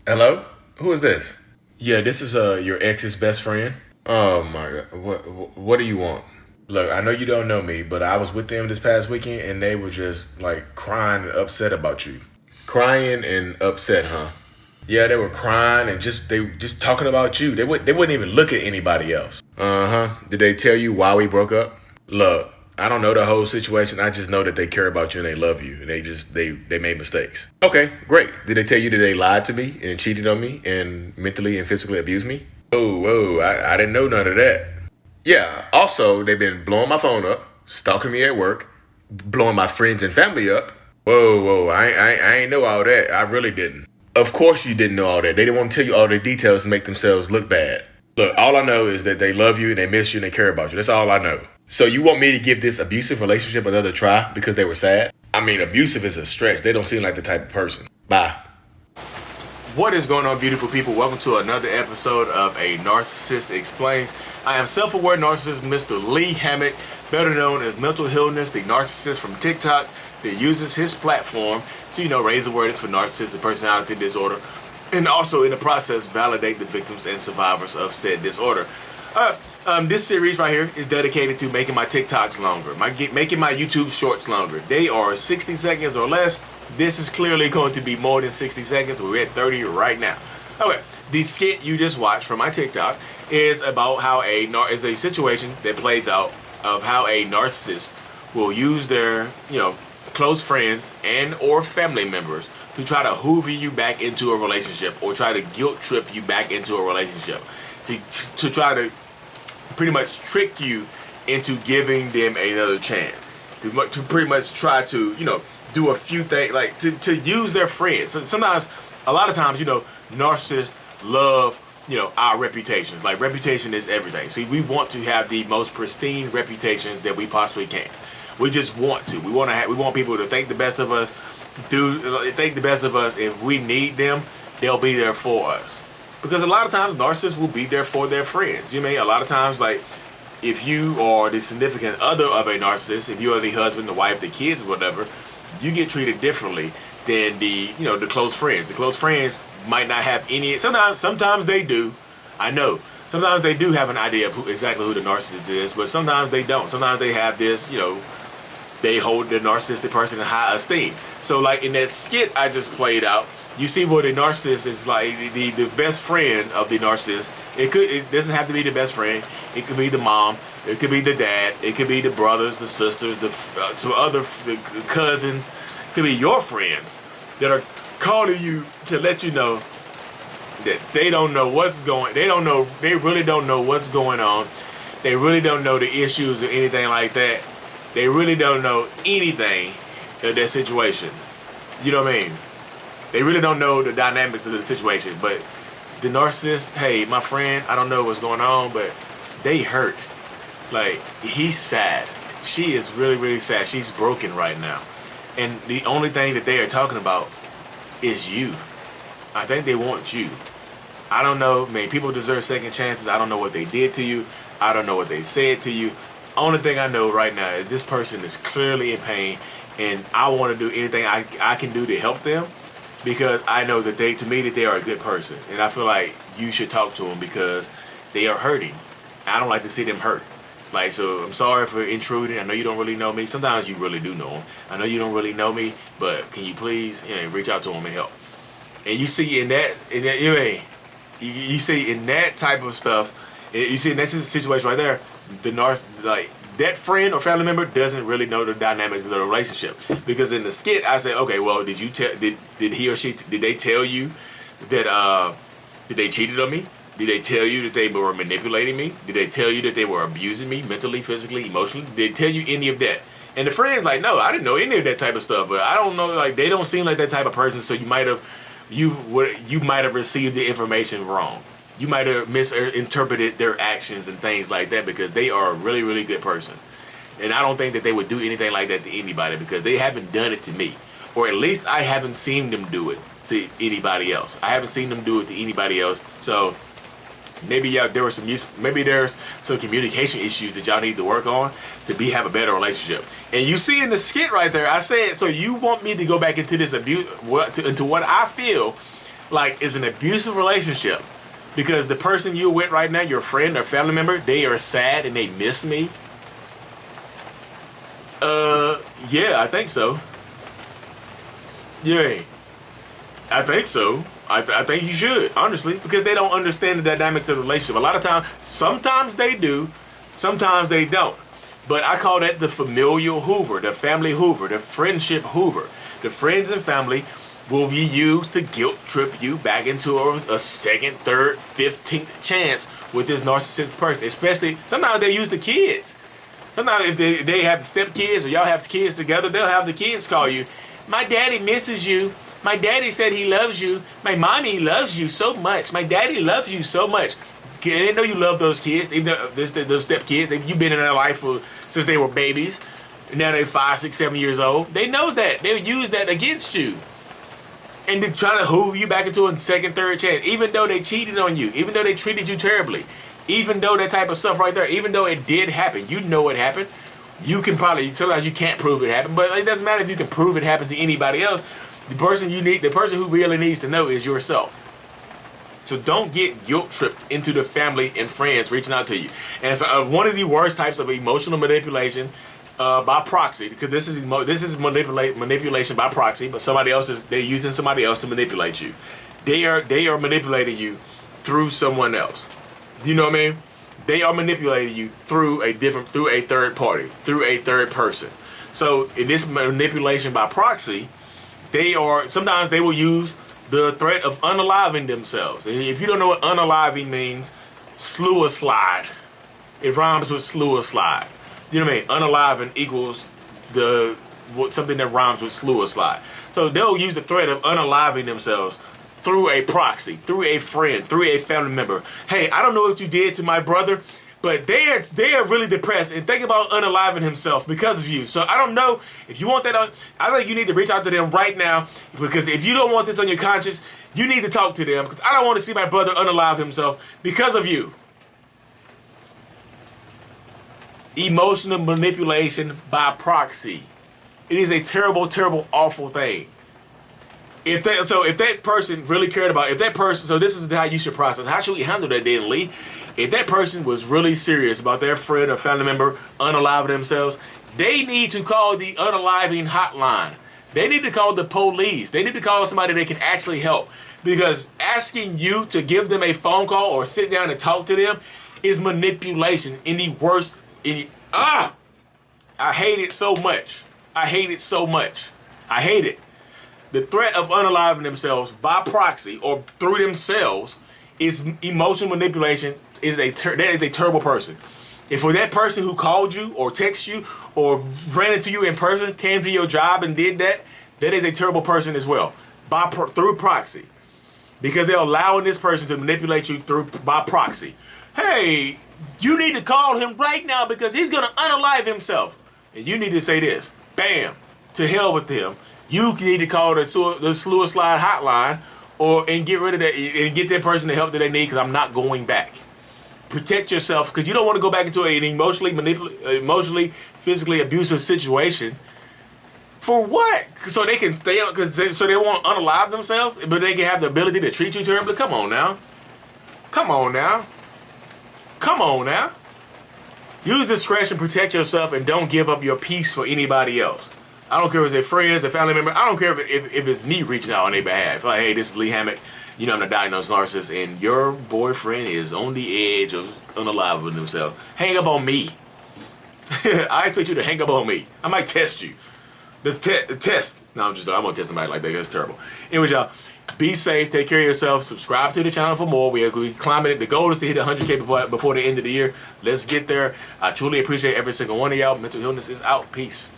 Hello? Who is this? Yeah, this is your ex's best friend. Oh my god. What do you want? Look, I know you don't know me, but I was with them this past weekend and they were just like crying and upset about you. Crying and upset, huh? Yeah, they were crying and they just talking about you. They wouldn't even look at anybody else. Uh-huh. Did they tell you why we broke up? Look, I don't know the whole situation. I just know that they care about you and they love you. And they made mistakes. Okay, great. Did they tell you that they lied to me and cheated on me and mentally and physically abused me? Whoa, I didn't know none of that. Yeah, also, they've been blowing my phone up, stalking me at work, blowing my friends and family up. Whoa, I ain't know all that. I really didn't. Of course you didn't know all that. They didn't want to tell you all the details to make themselves look bad. Look, all I know is that they love you and they miss you and they care about you. That's all I know. So you want me to give this abusive relationship another try because they were sad? I mean, abusive is a stretch. They don't seem like the type of person. Bye. What is going on, beautiful people? Welcome to another episode of A Narcissist Explains. I am self-aware narcissist Mr. Lee Hammock, better known as Mental Healness, the narcissist from TikTok that uses his platform to, raise awareness for narcissistic personality disorder and also in the process validate the victims and survivors of said disorder. This series right here is dedicated to making my TikToks longer, making my YouTube shorts longer. They are 60 seconds or less. This is clearly going to be more than 60 seconds. We're at 30 right now. Okay, the skit you just watched from my TikTok is about how is a situation that plays out of how a narcissist will use their, close friends and or family members to try to hoover you back into a relationship or try to guilt trip you back into a relationship to try to pretty much trick you into giving them another chance to pretty much try to do a few things like to use their friends. So sometimes, a lot of times, narcissists love our reputations. Like, reputation is everything. See, we want to have the most pristine reputations that we possibly can. We just want to. We want people to think the best of us. Think the best of us. If we need them, they'll be there for us. Because a lot of times narcissists will be there for their friends. A lot of times, like, if you are the significant other of a narcissist, if you are the husband, the wife, the kids, whatever, you get treated differently than the close friends. The close friends might not have any. Sometimes they do. I know. Sometimes they do have an idea of exactly who the narcissist is, but sometimes they don't. Sometimes they have this, they hold the narcissistic person in high esteem. So, like in that skit I just played out, you see where the narcissist is like the best friend of the narcissist. It doesn't have to be the best friend. It could be the mom. It could be the dad. It could be the brothers, the sisters, some other cousins. It could be your friends that are calling you to let you know that they don't know what's going. They don't know. They really don't know what's going on. They really don't know the issues or anything like that. They really don't know anything of their situation. You know what I mean? They really don't know the dynamics of the situation. But the narcissist, hey, my friend, I don't know what's going on, but they hurt. Like, he's sad. She is really, really sad. She's broken right now. And the only thing that they are talking about is you. I think they want you. I don't know. Man, people deserve second chances. I don't know what they did to you. I don't know what they said to you. Only thing I know right now is this person is clearly in pain, and I want to do anything I can do to help them, because I know that to me that they are a good person, and I feel like you should talk to them because they are hurting. I don't like to see them hurt. Like, so I'm sorry for intruding. I know you don't really know me. Sometimes you really do know them. I know you don't really know me, but can you please reach out to them and help? And you see you see in that type of stuff, you see in that situation right there, that friend or family member doesn't really know the dynamics of the relationship. Because in the skit, I say, okay, well, did he or she did they tell you that did they cheated on me? Did they tell you that they were manipulating me? Did they tell you that they were abusing me mentally, physically, emotionally? Did they tell you any of that? And the friend's like, no, I didn't know any of that type of stuff. But I don't know, like, they don't seem like that type of person. So you might have received the information wrong. You might have misinterpreted their actions and things like that, because they are a really, really good person. And I don't think that they would do anything like that to anybody, because they haven't done it to me. Or at least I haven't seen them do it to anybody else. I haven't seen them do it to anybody else. So maybe there's some communication issues that y'all need to work on to have a better relationship. And you see in the skit right there, I said, so you want me to go back into this abuse, into what I feel like it's an abusive relationship because the person you're with right now, your friend or family member, they are sad and they miss me. Yeah, I think so. Yeah, I think so. I think you should, honestly, because they don't understand the dynamics of the relationship. A lot of times, sometimes they do, sometimes they don't. But I call that the familial Hoover, the family Hoover, the friendship Hoover. The friends and family will be used to guilt trip you back into a second, third, 15th chance with this narcissistic person. Especially, sometimes they use the kids. Sometimes if they have stepkids or y'all have kids together, they'll have the kids call you, my daddy misses you. My daddy said he loves you. My mommy loves you so much. My daddy loves you so much. They know you love those kids, even those stepkids. You've been in their life since they were babies. Now they're 5, 6, 7 years old. They know that. They'll use that against you. And they try to hoover you back into a second, third chance. Even though they cheated on you. Even though they treated you terribly. Even though that type of stuff right there. Even though it did happen. You know it happened. You can probably, sometimes you can't prove it happened. But it doesn't matter if you can prove it happened to anybody else. The person who really needs to know is yourself. So don't get guilt tripped into the family and friends reaching out to you. And so, one of the worst types of emotional manipulation by proxy, because this is manipulation by proxy, but they're using somebody else to manipulate you. They are manipulating you through someone else. Do you know what I mean? They are manipulating you through a third party, through a third person. So in this manipulation by proxy, sometimes they will use the threat of unaliving themselves. And if you don't know what unaliving means, slew a slide. It rhymes with slew a slide. You know what I mean? Unaliving equals something that rhymes with slew a slide. So they'll use the threat of unaliving themselves through a proxy, through a friend, through a family member. Hey, I don't know what you did to my brother, but they are really depressed and think about unaliving himself because of you. So I don't know if you want that I think you need to reach out to them right now, because if you don't want this on your conscience, you need to talk to them, because I don't want to see my brother unalive himself because of you. Emotional manipulation by proxy. It is a terrible, terrible, awful thing. If that person really cared about, so this is how you should process. How should we handle that, Dan Lee? If that person was really serious about their friend or family member unaliving themselves, they need to call the unaliving hotline. They need to call the police. They need to call somebody they can actually help. Because asking you to give them a phone call or sit down and talk to them is manipulation in the worst. I hate it so much. I hate it so much. I hate it. The threat of unaliving themselves by proxy or through themselves is emotional manipulation. That is a terrible person. If for that person who called you or texted you or ran into you in person, came to your job and did that, that is a terrible person as well. Through proxy. Because they're allowing this person to manipulate you by proxy. Hey, you need to call him right now because he's going to unalive himself. And you need to say this. Bam. To hell with him. You need to call the slew slide hotline and get rid of that and get that person the help that they need, because I'm not going back. Protect yourself, because you don't want to go back into an emotionally, physically abusive situation. For what? So they can stay on, so they won't unalive themselves, but they can have the ability to treat you terribly. Come on now. Come on now. Come on now. Use discretion, protect yourself, and don't give up your peace for anybody else. I don't care if it's their friends, a family member. I don't care if it's me reaching out on their behalf. Like, hey, this is Lee Hammock. You know, I'm a diagnosed narcissist, and your boyfriend is on the edge of unaliving himself. Hang up on me. I expect you to hang up on me. I might test you. The test. No, I'm gonna test somebody like that. That's terrible. Anyways, y'all, be safe. Take care of yourself. Subscribe to the channel for more. We climbing it. The goal is to hit 100K before the end of the year. Let's get there. I truly appreciate every single one of y'all. Mental Healness is out. Peace.